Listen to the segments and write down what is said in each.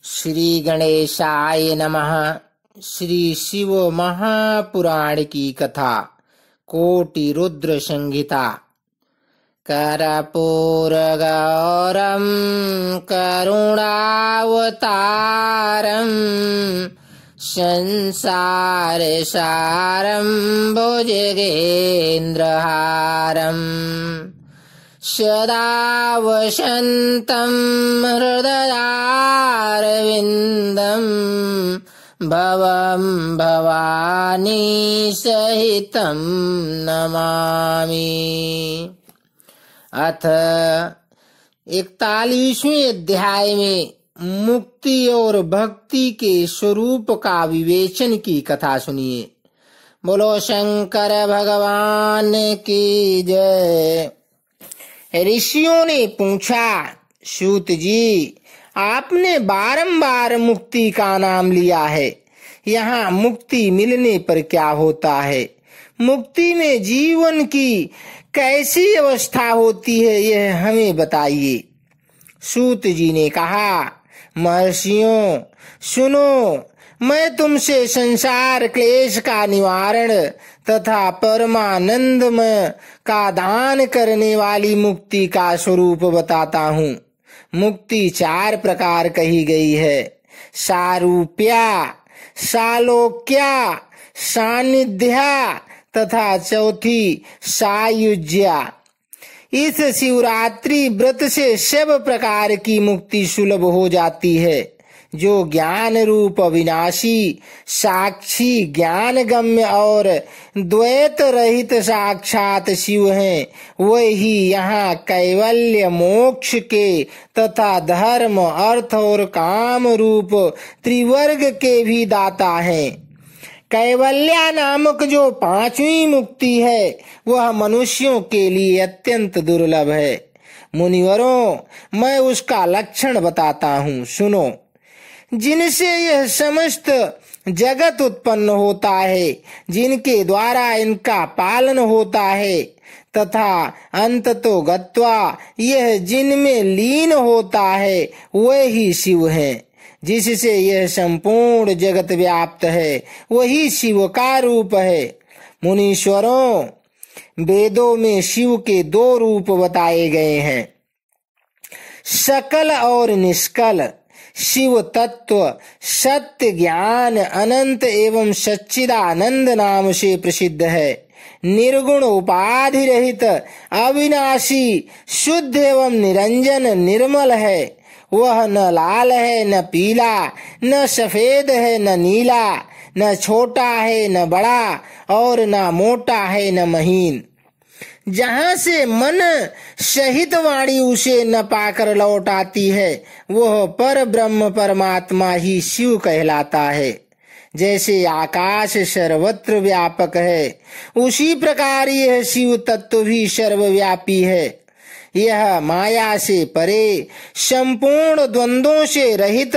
श्री गणेशाय नमः। श्री शिव महापुराण की कथा। कोटि रुद्र संहिता। कर्पूरगौरं करुणावतारं संसारसारं भुजगेन्द्रहारं सदा वसन्तं हृदयारविन्दं भवं भवानी सहितं नमामि। अथ 41वें अध्याय में मुक्ति और भक्ति के स्वरूप का विवेचन की कथा सुनिए। बोलो शंकर भगवान की जय। ऋषियों ने पूछा, सूत जी, आपने बारंबार मुक्ति का नाम लिया है, यहाँ मुक्ति मिलने पर क्या होता है? मुक्ति में जीवन की कैसी अवस्था होती है, यह हमें बताइए। सूत जी ने कहा, महर्षियों सुनो, मैं तुमसे संसार क्लेश का निवारण तथा परमानंदमय का दान करने वाली मुक्ति का स्वरूप बताता हूँ। मुक्ति 4 प्रकार कही गई है: सारूप्या, सालोक्या, सानिध्या तथा चौथी सायुज्या। इस शिवरात्रि व्रत से सब प्रकार की मुक्ति सुलभ हो जाती है। जो ज्ञान रूप अविनाशी साक्षी ज्ञान गम्य और द्वैत रहित साक्षात शिव हैं, वही यहाँ कैवल्य मोक्ष के तथा धर्म अर्थ और काम रूप त्रिवर्ग के भी दाता हैं। कैवल्या नामक जो 5वीं मुक्ति है, वह मनुष्यों के लिए अत्यंत दुर्लभ है। मुनिवरों, मैं उसका लक्षण बताता हूँ, सुनो। जिनसे यह समस्त जगत उत्पन्न होता है, जिनके द्वारा इनका पालन होता है तथा अंततो गत्वा यह जिनमें लीन होता है, वही शिव है। जिससे यह संपूर्ण जगत व्याप्त है, वही शिव का रूप है। मुनीश्वरों, वेदों में शिव के 2 रूप बताए गए हैं, सकल और निष्कल। शिव तत्व सत्य ज्ञान अनंत एवं सच्चिदानंद नाम से प्रसिद्ध है। निर्गुण उपाधि रहित अविनाशी शुद्ध एवं निरंजन निर्मल है। वह न लाल है न पीला, न सफेद है न नीला, न छोटा है न बड़ा और न मोटा है न महीन। जहाँ से मन सहित वाणी उसे न पाकर लौट आती है, वह पर ब्रह्म परमात्मा ही शिव कहलाता है। जैसे आकाश सर्वत्र व्यापक है, उसी प्रकार यह शिव तत्व भी सर्वव्यापी है। यह माया से परे संपूर्ण द्वंद्वों से रहित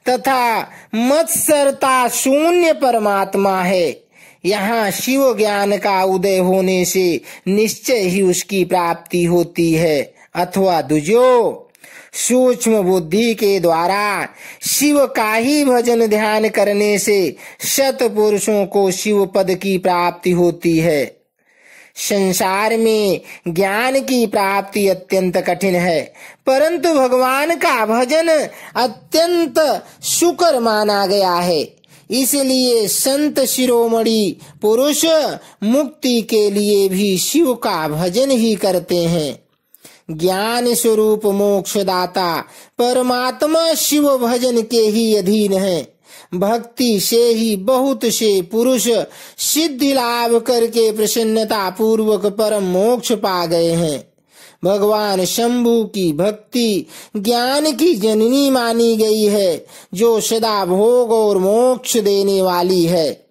तथा मत्सरता शून्य परमात्मा है। यहाँ शिव ज्ञान का उदय होने से निश्चय ही उसकी प्राप्ति होती है, अथवा दुजो सूक्ष्म बुद्धि के द्वारा शिव का ही भजन ध्यान करने से सत्पुरुषों को शिव पद की प्राप्ति होती है। संसार में ज्ञान की प्राप्ति अत्यंत कठिन है, परंतु भगवान का भजन अत्यंत सुकर माना गया है। इसलिए संत शिरोमणि पुरुष मुक्ति के लिए भी शिव का भजन ही करते हैं। ज्ञान स्वरूप मोक्षदाता परमात्मा शिव भजन के ही अधीन है। भक्ति से ही बहुत से पुरुष सिद्धि लाभ करके प्रसन्नता पूर्वक परम मोक्ष पा गए हैं। भगवान शंभु की भक्ति ज्ञान की जननी मानी गई है, जो सदा भोग और मोक्ष देने वाली है।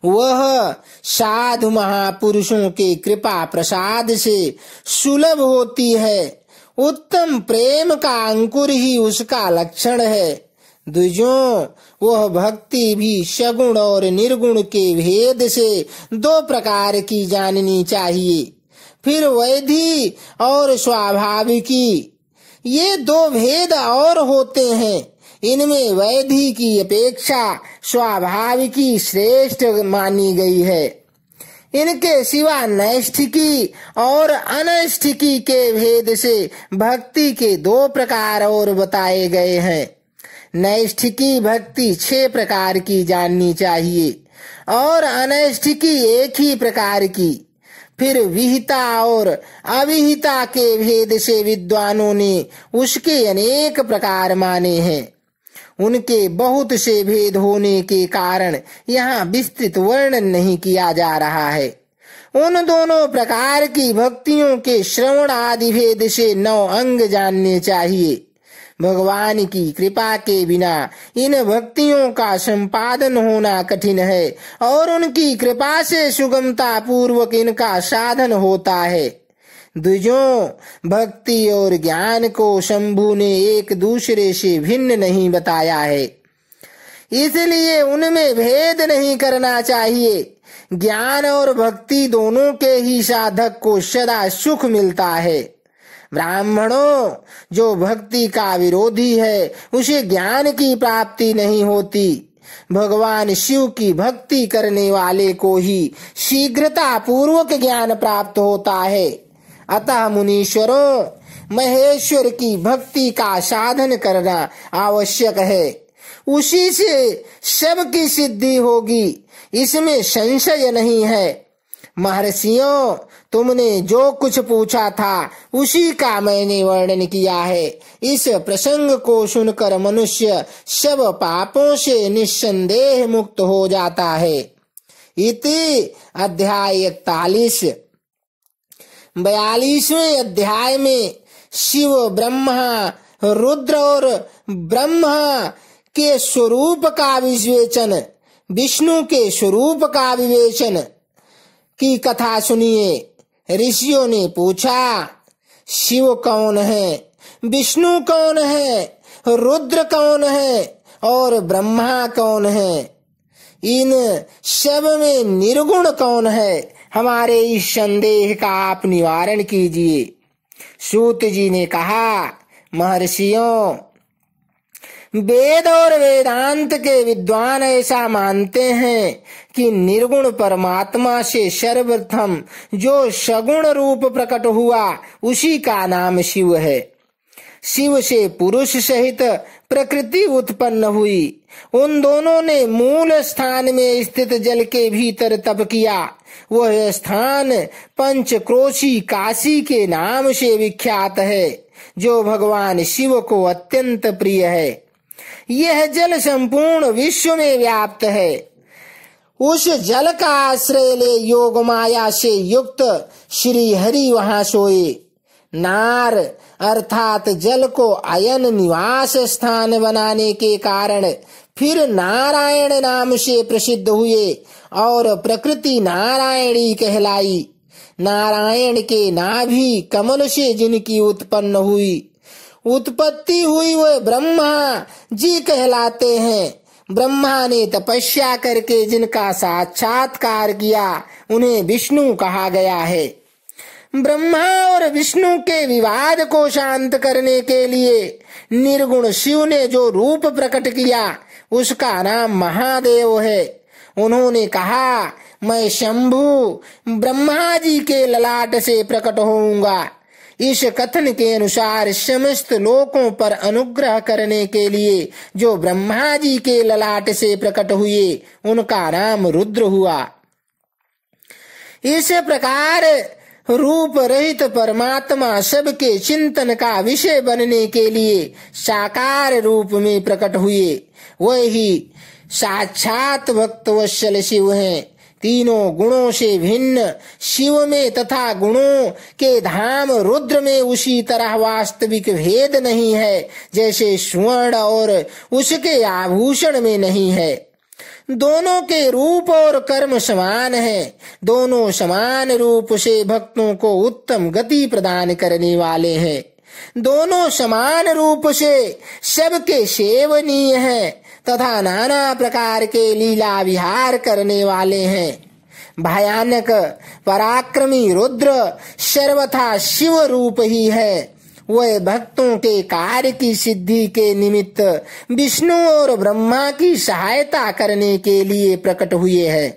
वह साधु महापुरुषों के कृपा प्रसाद से सुलभ होती है। उत्तम प्रेम का अंकुर ही उसका लक्षण है। द्विजों, वह भक्ति भी सगुण और निर्गुण के भेद से 2 प्रकार की जाननी चाहिए। फिर वैधि और स्वाभाविकी, ये 2 भेद और होते हैं। इनमें वैधि की अपेक्षा स्वाभाविकी श्रेष्ठ मानी गई है। इनके सिवा नैष्ठिकी और अनैष्ठिकी के भेद से भक्ति के 2 प्रकार और बताए गए हैं। नैष्ठिकी भक्ति 6 प्रकार की जाननी चाहिए और अनैष्ठिकी 1 ही प्रकार की। फिर विहिता और अविहिता के भेद से विद्वानों ने उसके अनेक प्रकार माने हैं। उनके बहुत से भेद होने के कारण यहाँ विस्तृत वर्णन नहीं किया जा रहा है। उन दोनों प्रकार की भक्तियों के श्रवण आदि भेद से 9 अंग जानने चाहिए। भगवान की कृपा के बिना इन भक्तियों का संपादन होना कठिन है और उनकी कृपा से सुगमता पूर्वक इनका साधन होता है। द्विजों, भक्ति और ज्ञान को शंभु ने एक दूसरे से भिन्न नहीं बताया है, इसलिए उनमें भेद नहीं करना चाहिए। ज्ञान और भक्ति दोनों के ही साधक को सदा सुख मिलता है। ब्राह्मणों, जो भक्ति का विरोधी है उसे ज्ञान की प्राप्ति नहीं होती। भगवान शिव की भक्ति करने वाले को ही शीघ्रता पूर्वक ज्ञान प्राप्त होता है। अतः मुनीश्वरों, महेश्वर की भक्ति का साधन करना आवश्यक है। उसी से सबकी सिद्धि होगी, इसमें संशय नहीं है। महर्षियों, तुमने जो कुछ पूछा था उसी का मैंने वर्णन किया है। इस प्रसंग को सुनकर मनुष्य सब पापों से निस्संदेह मुक्त हो जाता है। इति अध्याय 41। 42वें अध्याय में शिव, ब्रह्मा, रुद्र और ब्रह्मा के स्वरूप का विवेचन, विष्णु के स्वरूप का विवेचन की कथा सुनिए। ऋषियों ने पूछा, शिव कौन है, विष्णु कौन है, रुद्र कौन है और ब्रह्मा कौन है? इन सब में निर्गुण कौन है? हमारे इस संदेह का आप निवारण कीजिए। सूत जी ने कहा, महर्षियों, वेद और वेदांत के विद्वान ऐसा मानते हैं कि निर्गुण परमात्मा से सर्वप्रथम जो सगुण रूप प्रकट हुआ उसी का नाम शिव है। शिव से पुरुष सहित प्रकृति उत्पन्न हुई। उन दोनों ने मूल स्थान में स्थित जल के भीतर तप किया। वह स्थान पंचक्रोशी काशी के नाम से विख्यात है, जो भगवान शिव को अत्यंत प्रिय है। यह जल संपूर्ण विश्व में व्याप्त है। उस जल का आश्रय ले योग माया से युक्त श्री हरि वहां सोए। नार अर्थात जल को अयन निवास स्थान बनाने के कारण फिर नारायण नाम से प्रसिद्ध हुए और प्रकृति नारायणी कहलाई। नारायण के नाभि कमल से जिनकी उत्पत्ति हुई वह ब्रह्मा जी कहलाते हैं। ब्रह्मा ने तपस्या करके जिनका साक्षात्कार किया उन्हें विष्णु कहा गया है। ब्रह्मा और विष्णु के विवाद को शांत करने के लिए निर्गुण शिव ने जो रूप प्रकट किया उसका नाम महादेव है। उन्होंने कहा, मैं शंभु ब्रह्मा जी के ललाट से प्रकट होऊंगा। इस कथन के अनुसार समस्त लोकों पर अनुग्रह करने के लिए जो ब्रह्मा जी के ललाट से प्रकट हुए उनका नाम रुद्र हुआ। इस प्रकार रूप रहित परमात्मा सबके चिंतन का विषय बनने के लिए साकार रूप में प्रकट हुए। वही साक्षात भक्तवत्सल शिव हैं। तीनों गुणों से भिन्न शिव में तथा गुणों के धाम रुद्र में उसी तरह वास्तविक भेद नहीं है जैसे स्वर्ण और उसके आभूषण में नहीं है। दोनों के रूप और कर्म समान है। दोनों समान रूप से भक्तों को उत्तम गति प्रदान करने वाले हैं। दोनों समान रूप से सबके सेवनीय हैं तथा नाना प्रकार के लीला विहार करने वाले हैं। भयानक पराक्रमी रुद्र सर्वथा शिव रूप ही है। वह भक्तों के कार्य की सिद्धि के निमित्त विष्णु और ब्रह्मा की सहायता करने के लिए प्रकट हुए हैं।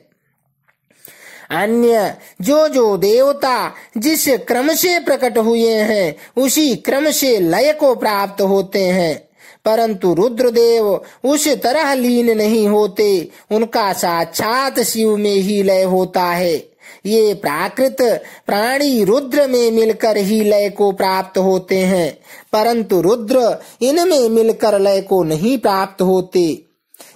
अन्य जो देवता जिस क्रम से प्रकट हुए हैं उसी क्रम से लय को प्राप्त होते हैं, परंतु रुद्रदेव उस तरह लीन नहीं होते, उनका साक्षात शिव में ही लय होता है। ये प्राकृत प्राणी रुद्र में मिलकर ही लय को प्राप्त होते हैं, परंतु रुद्र इनमें मिलकर लय को नहीं प्राप्त होते।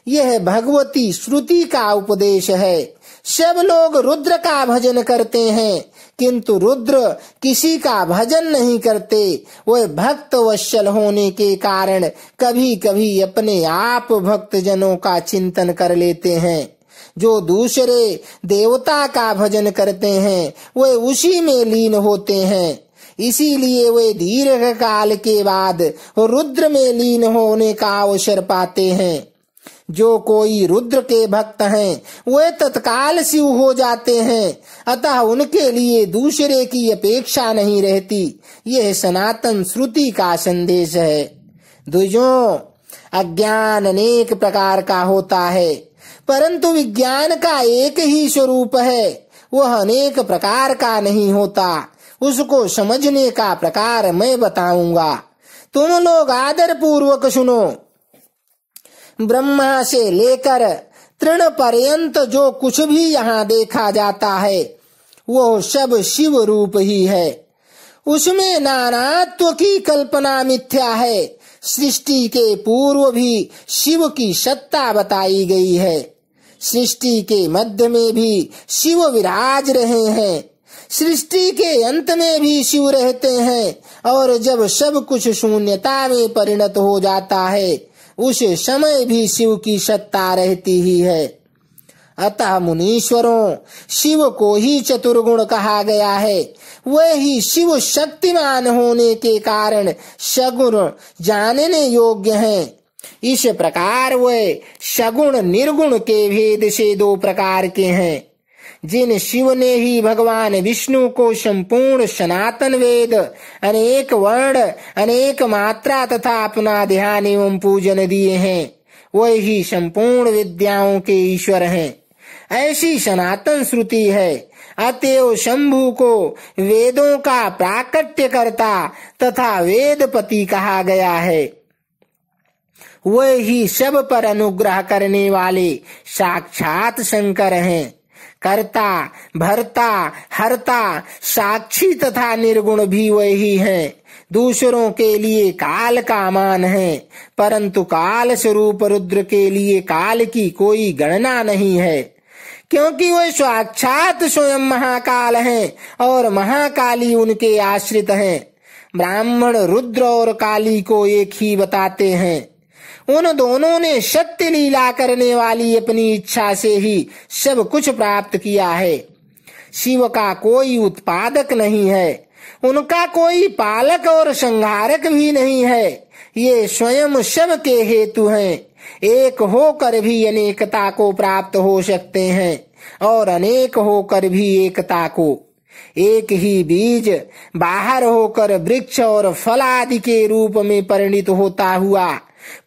यह भगवती श्रुति का उपदेश है। सब लोग रुद्र का भजन करते हैं, किंतु रुद्र किसी का भजन नहीं करते। वह भक्त वत्सल होने के कारण कभी कभी अपने आप भक्त जनों का चिंतन कर लेते हैं। जो दूसरे देवता का भजन करते हैं वे उसी में लीन होते हैं, इसीलिए वे दीर्घ काल के बाद रुद्र में लीन होने का अवसर पाते हैं। जो कोई रुद्र के भक्त हैं वे तत्काल शिव हो जाते हैं, अतः उनके लिए दूसरे की अपेक्षा नहीं रहती। यह सनातन श्रुति का संदेश है। द्विजों, अज्ञान अनेक प्रकार का होता है, परंतु विज्ञान का एक ही स्वरूप है। वह अनेक प्रकार का नहीं होता। उसको समझने का प्रकार मैं बताऊंगा, तुम लोग आदर पूर्वक सुनो। ब्रह्मा से लेकर तृण पर्यंत जो कुछ भी यहाँ देखा जाता है वो सब शिव रूप ही है। उसमें नानात्व की कल्पना मिथ्या है। सृष्टि के पूर्व भी शिव की सत्ता बताई गई है। सृष्टि के मध्य में भी शिव विराज रहे हैं, सृष्टि के अंत में भी शिव रहते हैं, और जब सब कुछ शून्यता में परिणत हो जाता है उस समय भी शिव की सत्ता रहती ही है। अतः मुनीश्वरों, शिव को ही चतुर्गुण कहा गया है। वह ही शिव शक्तिमान होने के कारण सगुण जानने योग्य हैं। इस प्रकार वे सगुण निर्गुण के भेद से दो प्रकार के हैं। जिन शिव ने ही भगवान विष्णु को संपूर्ण सनातन वेद, अनेक वर्ण, अनेक मात्रा तथा अपना ध्यान एवं पूजन दिए हैं, वही ही संपूर्ण विद्याओं के ईश्वर हैं, ऐसी सनातन श्रुति है। अतएव शंभु को वेदों का प्राकट्यकर्ता तथा वेदपति कहा गया है। वह ही सब पर अनुग्रह करने वाले साक्षात शंकर हैं। कर्ता, भर्ता, हर्ता, साक्षी तथा निर्गुण भी वही हैं। दूसरों के लिए काल का मान है, परंतु काल स्वरूप रुद्र के लिए काल की कोई गणना नहीं है, क्योंकि वे साक्षात स्वयं महाकाल हैं और महाकाली उनके आश्रित हैं। ब्राह्मण रुद्र और काली को एक ही बताते हैं। उन दोनों ने सत्य लीला करने वाली अपनी इच्छा से ही सब कुछ प्राप्त किया है। शिव का कोई उत्पादक नहीं है, उनका कोई पालक और संहारक भी नहीं है। ये स्वयं सब के हेतु हैं। एक होकर भी अनेकता को प्राप्त हो सकते हैं और अनेक होकर भी एकता को। एक ही बीज बाहर होकर वृक्ष और फल आदि के रूप में परिणित होता हुआ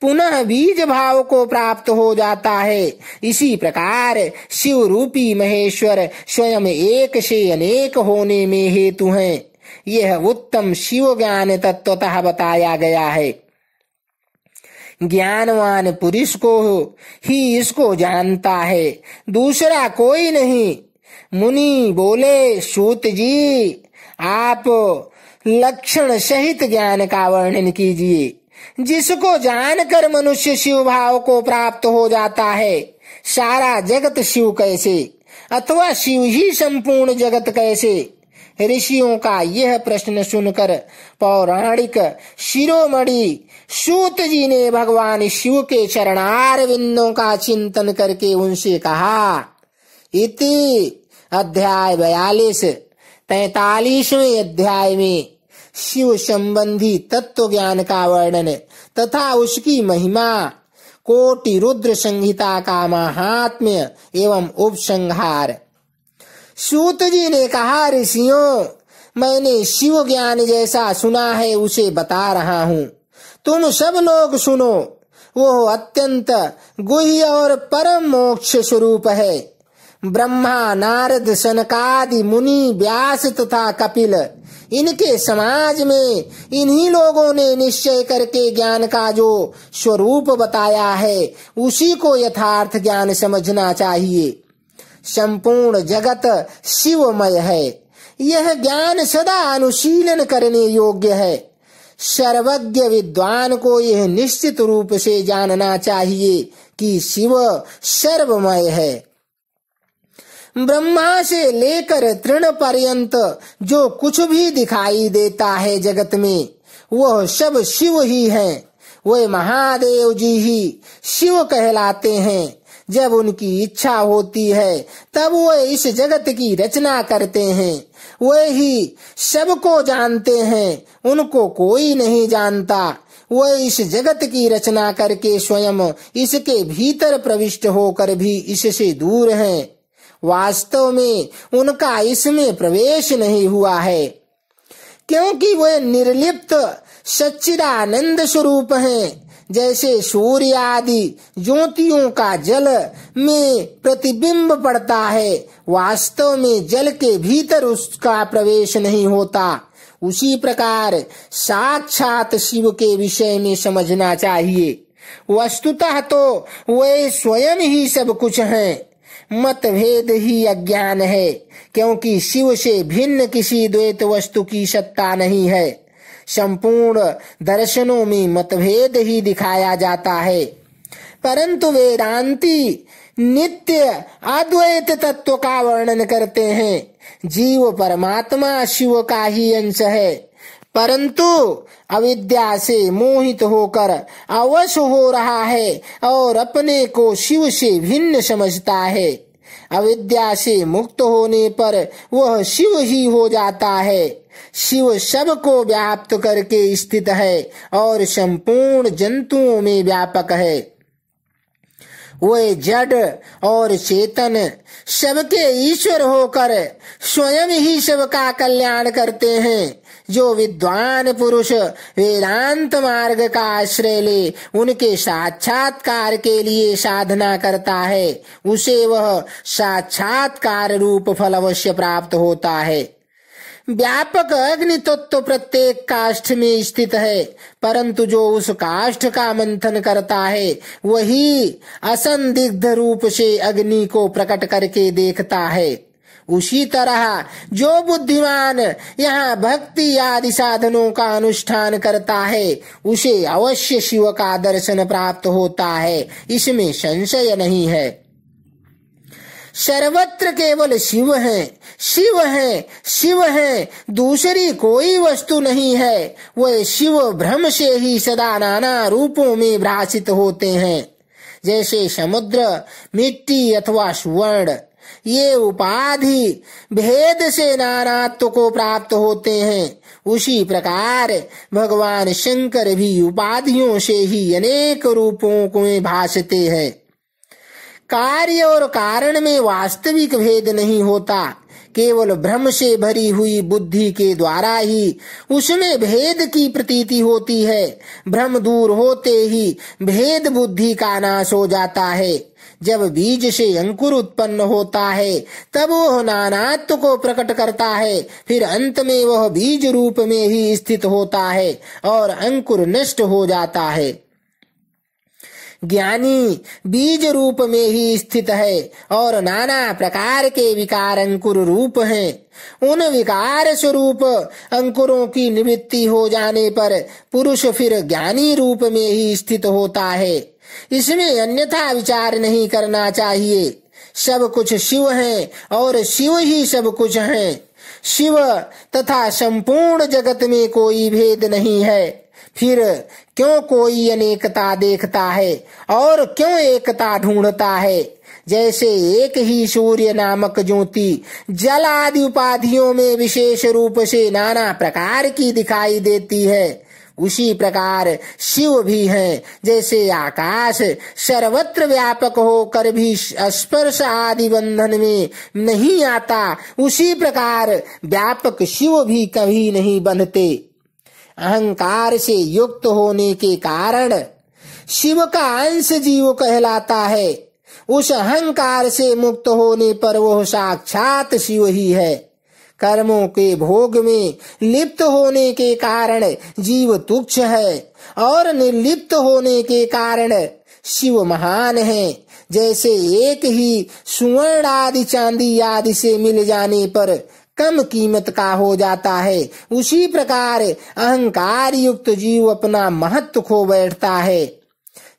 पुनः बीज भाव को प्राप्त हो जाता है। इसी प्रकार शिव रूपी महेश्वर स्वयं एक से अनेक होने में हेतु हैं। यह उत्तम शिव ज्ञान तत्वतः बताया गया है। ज्ञानवान पुरुष को ही इसको जानता है, दूसरा कोई नहीं। मुनि बोले, सूत जी आप लक्षण सहित ज्ञान का वर्णन कीजिए, जिसको जानकर मनुष्य शिव भाव को प्राप्त हो जाता है। सारा जगत शिव कैसे, अथवा शिव ही संपूर्ण जगत कैसे? ऋषियों का यह प्रश्न सुनकर पौराणिक शिरोमणि सूत जी ने भगवान शिव के चरणार विंदों का चिंतन करके उनसे कहा। इति अध्याय 42 43वें अध्याय में शिव संबंधी तत्व ज्ञान का वर्णन तथा उसकी महिमा, कोटि रुद्र संहिता का महात्म्य एवं उपसंहार। सूत जी ने कहा, ऋषियों, मैंने शिव ज्ञान जैसा सुना है उसे बता रहा हूँ, तुम सब लोग सुनो। वो अत्यंत गुह्य और परम मोक्ष स्वरूप है। ब्रह्मा, नारद, सनकादि मुनि, व्यास तथा कपिल, इनके समाज में इन्हीं लोगों ने निश्चय करके ज्ञान का जो स्वरूप बताया है उसी को यथार्थ ज्ञान समझना चाहिए। संपूर्ण जगत शिवमय है। यह ज्ञान सदा अनुशीलन करने योग्य है। सर्वज्ञ विद्वान को यह निश्चित रूप से जानना चाहिए कि शिव सर्वमय है। ब्रह्मा से लेकर तृण पर्यंत जो कुछ भी दिखाई देता है जगत में, वह सब शिव ही हैं। वे महादेव जी ही शिव कहलाते हैं। जब उनकी इच्छा होती है तब वे इस जगत की रचना करते हैं। वे ही सबको जानते हैं, उनको कोई नहीं जानता। वे इस जगत की रचना करके स्वयं इसके भीतर प्रविष्ट होकर भी इससे दूर हैं। वास्तव में उनका इसमें प्रवेश नहीं हुआ है, क्योंकि वे निर्लिप्त सच्चिदानंद स्वरूप हैं। जैसे सूर्य आदि ज्योतियों का जल में प्रतिबिंब पड़ता है, वास्तव में जल के भीतर उसका प्रवेश नहीं होता, उसी प्रकार साक्षात शिव के विषय में समझना चाहिए। वस्तुतः तो वे स्वयं ही सब कुछ हैं। मतभेद ही अज्ञान है, क्योंकि शिव से भिन्न किसी द्वैत वस्तु की सत्ता नहीं है। संपूर्ण दर्शनों में मतभेद ही दिखाया जाता है, परंतु वेदांती नित्य अद्वैत तत्व का वर्णन करते हैं। जीव परमात्मा शिव का ही अंश है, परंतु अविद्या से मोहित होकर अवश हो रहा है और अपने को शिव से भिन्न समझता है। अविद्या से मुक्त होने पर वह शिव ही हो जाता है। शिव सबको व्याप्त करके स्थित है और संपूर्ण जंतुओं में व्यापक है। वे जड़ और चेतन सबके ईश्वर होकर स्वयं ही सबका कल्याण करते हैं। जो विद्वान पुरुष वेदांत मार्ग का आश्रय ले उनके साक्षात्कार के लिए साधना करता है, उसे वह साक्षात्कार रूप फल अवश्य प्राप्त होता है। व्यापक अग्नि तत्व प्रत्येक काष्ठ में स्थित है, परंतु जो उस काष्ठ का मंथन करता है वही असंदिग्ध रूप से अग्नि को प्रकट करके देखता है। उसी तरह जो बुद्धिमान यहाँ भक्ति आदि साधनों का अनुष्ठान करता है उसे अवश्य शिव का दर्शन प्राप्त होता है, इसमें संशय नहीं है। सर्वत्र केवल शिव है, शिव है, शिव है, दूसरी कोई वस्तु नहीं है। वह शिव ब्रह्म से ही सदा नाना रूपों में भासित होते हैं। जैसे समुद्र, मिट्टी अथवा स्वर्ण, ये उपाधि भेद से नानात्व को प्राप्त होते हैं, उसी प्रकार भगवान शंकर भी उपाधियों से ही अनेक रूपों में भासते हैं। कार्य और कारण में वास्तविक भेद नहीं होता, केवल भ्रम से भरी हुई बुद्धि के द्वारा ही उसमें भेद की प्रतीति होती है। भ्रम दूर होते ही भेद बुद्धि का नाश हो जाता है। जब बीज से अंकुर उत्पन्न होता है तब वह नानात्व को प्रकट करता है, फिर अंत में वह बीज रूप में ही स्थित होता है और अंकुर नष्ट हो जाता है। ज्ञानी बीज रूप में ही स्थित है और नाना प्रकार के विकार अंकुर रूप हैं। उन विकार स्वरूप अंकुरों की निवृत्ति हो जाने पर पुरुष फिर ज्ञानी रूप में ही स्थित होता है। इसमें अन्यथा विचार नहीं करना चाहिए। सब कुछ शिव है और शिव ही सब कुछ है। शिव तथा संपूर्ण जगत में कोई भेद नहीं है। फिर क्यों कोई अनेकता देखता है और क्यों एकता ढूंढता है? जैसे एक ही सूर्य नामक ज्योति जल आदि उपाधियों में विशेष रूप से नाना प्रकार की दिखाई देती है, उसी प्रकार शिव भी हैं। जैसे आकाश सर्वत्र व्यापक होकर भी स्पर्श आदि बंधन में नहीं आता, उसी प्रकार व्यापक शिव भी कभी नहीं बंधते। अहंकार से युक्त होने के कारण शिव का अंश जीव कहलाता है। उस अहंकार से मुक्त होने पर वह साक्षात शिव ही है। कर्मों के भोग में लिप्त होने के कारण जीव तुच्छ है और निर्लिप्त होने के कारण शिव महान है। जैसे एक ही सुवर्ण आदि चांदी आदि से मिल जाने पर कम कीमत का हो जाता है, उसी प्रकार अहंकार युक्त जीव अपना महत्व खो बैठता है।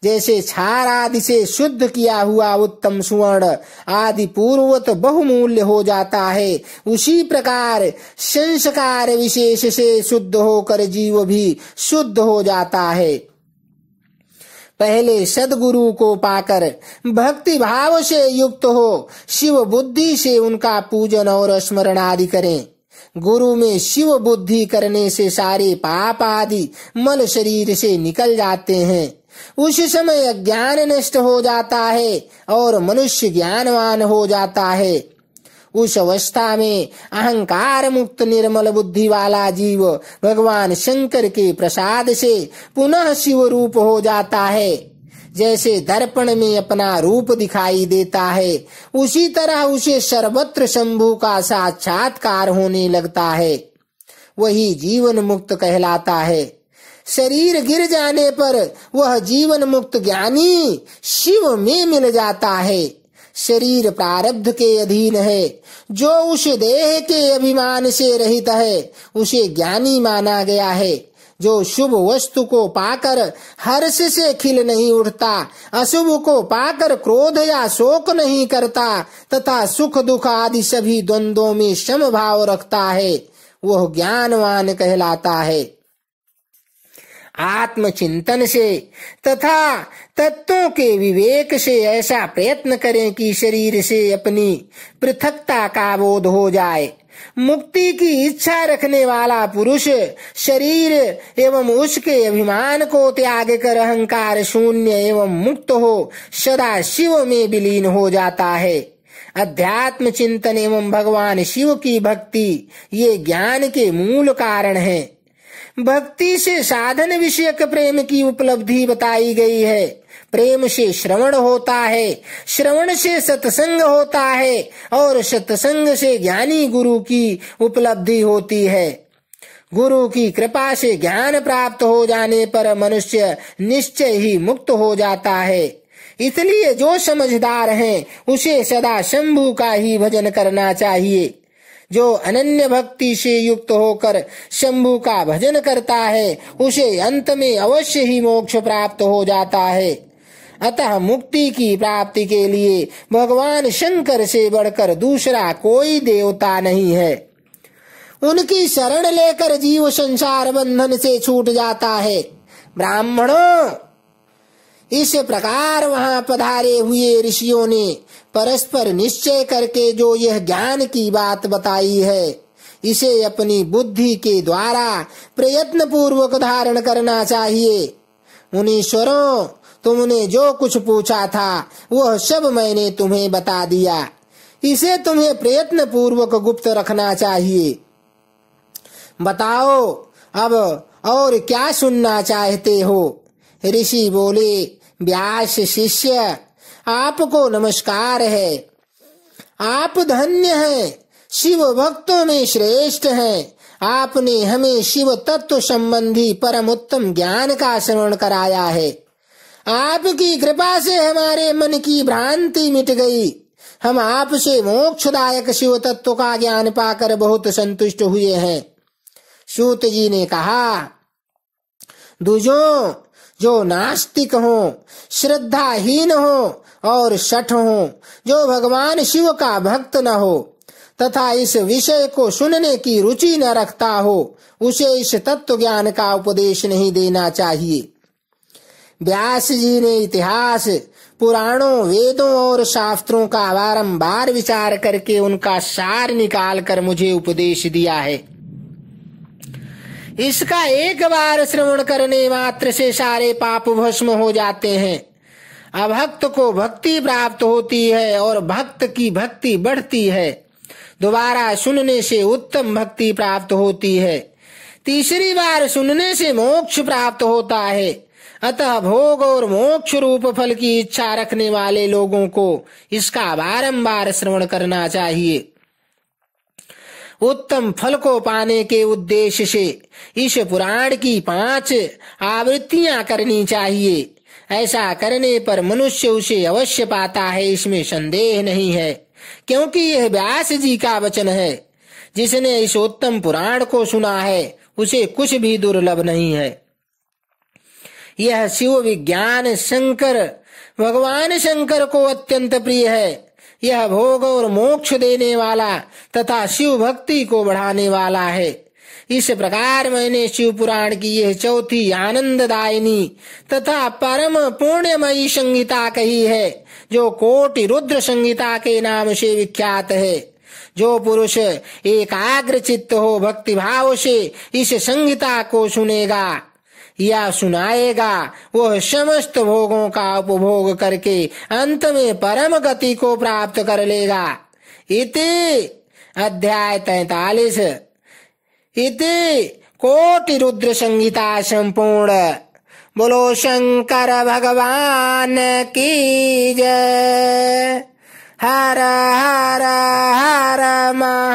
जैसे क्षार आदि से शुद्ध किया हुआ उत्तम सुवर्ण आदि पूर्ववत बहुमूल्य हो जाता है, उसी प्रकार संस्कार विशेष से शुद्ध होकर जीव भी शुद्ध हो जाता है। पहले सद्गुरु को पाकर भक्ति भाव से युक्त हो शिव बुद्धि से उनका पूजन और स्मरण आदि करें। गुरु में शिव बुद्धि करने से सारे पाप आदि मल शरीर से निकल जाते हैं। उस समय अज्ञान नष्ट हो जाता है और मनुष्य ज्ञानवान हो जाता है। उस अवस्था में अहंकार मुक्त निर्मल बुद्धि वाला जीव भगवान शंकर के प्रसाद से पुनः शिव रूप हो जाता है। जैसे दर्पण में अपना रूप दिखाई देता है, उसी तरह उसे सर्वत्र शंभु का साक्षात्कार होने लगता है। वही जीवन मुक्त कहलाता है। शरीर गिर जाने पर वह जीवन मुक्त ज्ञानी शिव में मिल जाता है। शरीर प्रारब्ध के अधीन है। जो उस देह के अभिमान से रहित है उसे ज्ञानी माना गया है। जो शुभ वस्तु को पाकर हर्ष से खिल नहीं उठता, अशुभ को पाकर क्रोध या शोक नहीं करता तथा सुख दुख आदि सभी द्वंद्वों में समभाव रखता है, वह ज्ञानवान कहलाता है। आत्मचिंतन से तथा तत्वों के विवेक से ऐसा प्रयत्न करें कि शरीर से अपनी पृथकता का बोध हो जाए। मुक्ति की इच्छा रखने वाला पुरुष शरीर एवं उसके अभिमान को त्याग कर अहंकार शून्य एवं मुक्त हो सदा शिव में विलीन हो जाता है। अध्यात्म चिंतन एवं भगवान शिव की भक्ति ये ज्ञान के मूल कारण है। भक्ति से साधन विषयक प्रेम की उपलब्धि बताई गई है। प्रेम से श्रवण होता है, श्रवण से सत्संग होता है और सत्संग से ज्ञानी गुरु की उपलब्धि होती है। गुरु की कृपा से ज्ञान प्राप्त हो जाने पर मनुष्य निश्चय ही मुक्त हो जाता है। इसलिए जो समझदार हैं उसे सदा शंभु का ही भजन करना चाहिए। जो अनन्य भक्ति से युक्त होकर शंभु का भजन करता है उसे अंत में अवश्य ही मोक्ष प्राप्त हो जाता है। अतः मुक्ति की प्राप्ति के लिए भगवान शंकर से बढ़कर दूसरा कोई देवता नहीं है। उनकी शरण लेकर जीव संसार बंधन से छूट जाता है। ब्राह्मणों, इस प्रकार वहां पधारे हुए ऋषियों ने परस्पर निश्चय करके जो यह ज्ञान की बात बताई है, इसे अपनी बुद्धि के द्वारा प्रयत्न पूर्वक धारण करना चाहिए। मुनीश्वरों, तुमने जो कुछ पूछा था वह सब मैंने तुम्हें बता दिया। इसे तुम्हें प्रयत्न पूर्वक गुप्त रखना चाहिए। बताओ अब और क्या सुनना चाहते हो? ऋषि बोले, व्यास शिष्य, आपको नमस्कार है। आप धन्य हैं, शिव भक्तों में श्रेष्ठ हैं। आपने हमें शिव तत्व संबंधी परम उत्तम ज्ञान का श्रवण कराया है। आपकी कृपा से हमारे मन की भ्रांति मिट गई। हम आपसे मोक्षदायक शिव तत्व का ज्ञान पाकर बहुत संतुष्ट हुए हैं। सूत जी ने कहा, दुजों, जो नास्तिक हो, श्रद्धाहीन हो और शठ हो, जो भगवान शिव का भक्त न हो तथा इस विषय को सुनने की रुचि न रखता हो, उसे इस तत्व ज्ञान का उपदेश नहीं देना चाहिए। व्यास जी ने इतिहास, पुराणों, वेदों और शास्त्रों का बारंबार विचार करके उनका सार निकाल कर मुझे उपदेश दिया है। इसका एक बार श्रवण करने मात्र से सारे पाप भस्म हो जाते हैं। अभक्त को भक्ति प्राप्त होती है और भक्त की भक्ति बढ़ती है। दोबारा सुनने से उत्तम भक्ति प्राप्त होती है। तीसरी बार सुनने से मोक्ष प्राप्त होता है। अतः भोग और मोक्ष रूप फल की इच्छा रखने वाले लोगों को इसका बारंबार श्रवण करना चाहिए। उत्तम फल को पाने के उद्देश्य से इस पुराण की 5 आवृत्तियां करनी चाहिए। ऐसा करने पर मनुष्य उसे अवश्य पाता है, इसमें संदेह नहीं है, क्योंकि यह व्यास जी का वचन है। जिसने इस उत्तम पुराण को सुना है उसे कुछ भी दुर्लभ नहीं है। यह शिव विज्ञान शंकर भगवान शंकर को अत्यंत प्रिय है। यह भोग और मोक्ष देने वाला तथा शिव भक्ति को बढ़ाने वाला है। इस प्रकार मैंने शिव पुराण की यह चौथी आनंददायिनी तथा परम पुण्यमयी संहिता कही है, जो कोटि रुद्र संहिता के नाम से विख्यात है। जो पुरुष एकाग्र चित्त हो भक्ति भाव से इस संहिता को सुनेगा या सुनाएगा, वह समस्त भोगों का उपभोग करके अंत में परम गति को प्राप्त कर लेगा। इति अध्याय 43 इति कोटि रुद्र संहिता संपूर्ण। बोलो शंकर भगवान की जय। हर हर हर महा